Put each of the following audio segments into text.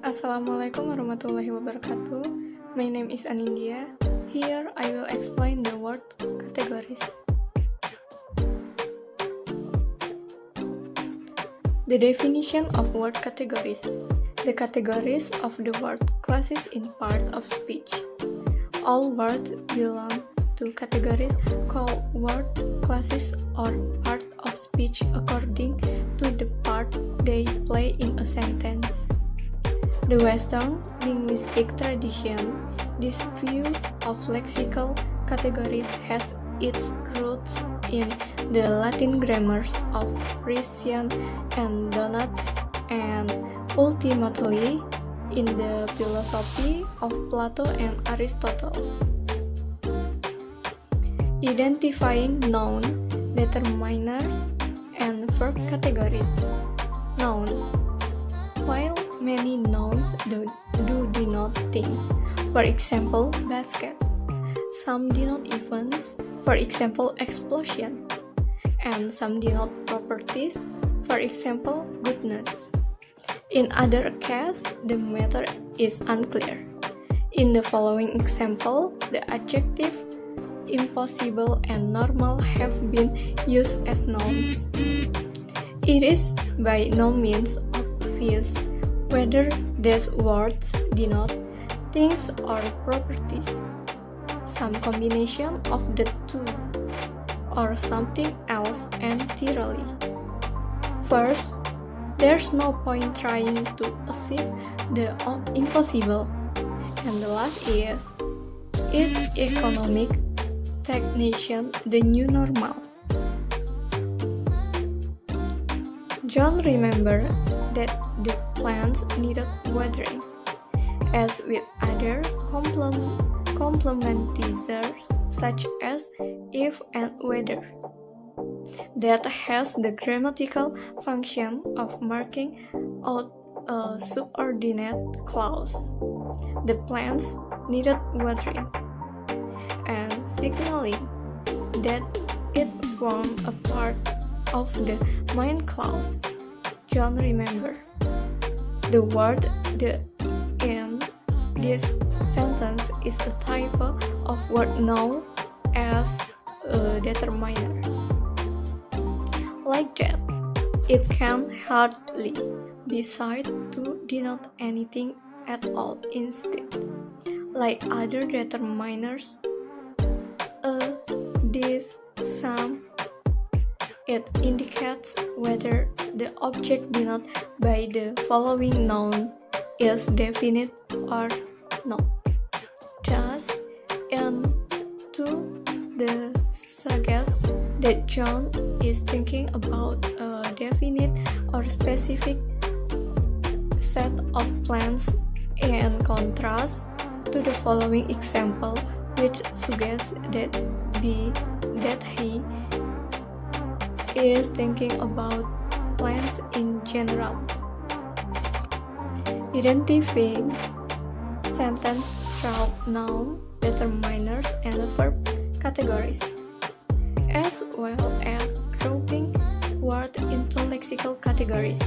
Assalamualaikum warahmatullahi wabarakatuh. My name is Anindya. Here I will explain the word categories. The definition of word categories. The categories of the word classes in part of speech. All words belong to categories called word classes or part of speech according to the part they play in a sentence. The Western linguistic tradition, this view of lexical categories has its roots in the Latin grammars of Priscian and Donatus, and ultimately in the philosophy of Plato and Aristotle. Identifying noun, determiners, and verb categories. Noun. While many nouns do denote things, for example, basket, some denote events, for example, explosion, and some denote properties, for example, goodness. In other cases, the matter is unclear. In the following example, the adjective impossible and normal have been used as nouns. It is by no means obvious whether these words denote things or properties, some combination of the two, or something else entirely. First, there's no point trying to achieve the impossible. And the last is economic stagnation the new normal? John remembered that the plants needed watering, as with other complementizers such as if and whether. That has the grammatical function of marking out a subordinate clause. The plants needed watering, and signaling that it formed a part of the main clause. John remembered. The word "the" in this sentence is a type of word known as a determiner. Like that, it can hardly be said to denote anything at all. Instead, like other determiners, this, some, it indicates whether the object denoted by the following noun is definite or not. Thus, and to the suggest that John is thinking about a definite or specific set of plants, in contrast to the following example, which suggests that he is thinking about plants in general. Identifying sentence through noun, determiners, and verb categories, as well as grouping words into lexical categories.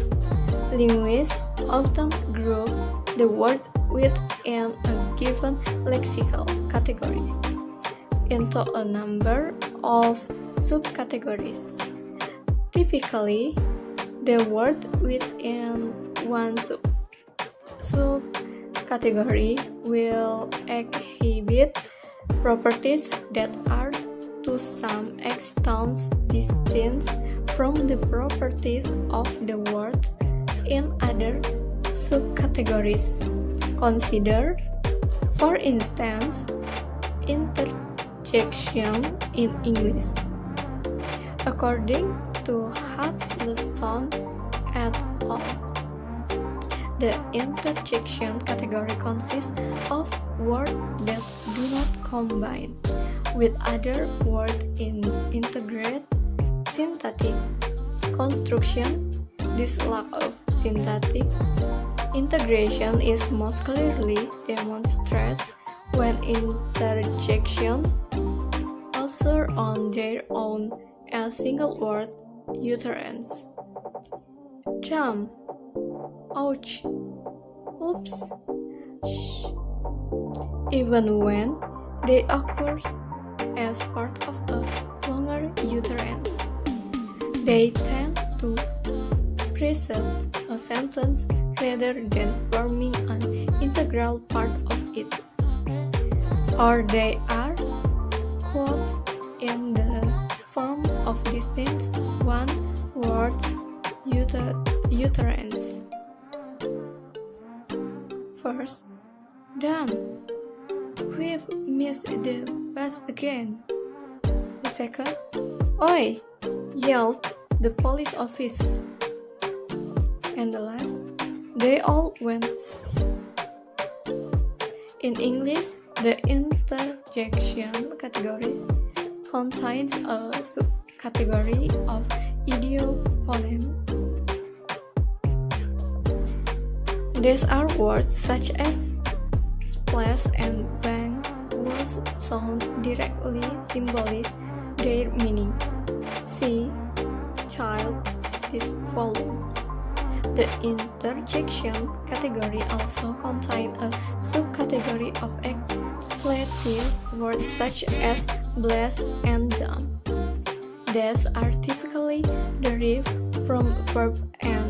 Linguists often group the words within a given lexical category into a number of subcategories. Typically, the word within one subcategory will exhibit properties that are to some extent distinct from the properties of the word in other subcategories. Consider, for instance, interjection in English. According to Huddleston et al., the interjection category consists of words that do not combine with other words in integrate syntactic construction. This lack of syntactic integration is most clearly demonstrated when interjections occur on their own as single word utterance. Jump, ouch, oops, shh, even when they occur as part of a longer utterance. They tend to precede a sentence rather than forming an integral part of it, or they are quotes in the form of distinct one-word utterance. First, damn, we've missed the bus again. The second, oi, yelled the police officer. And the last, they all went. In English, the interjection category contains a subcategory of idiophone. These are words such as splash and bang, whose sound directly symbolizes their meaning. See child this volume. The interjection category also contains a subcategory of expletive words such as blast and dump. These are typically derived from verb and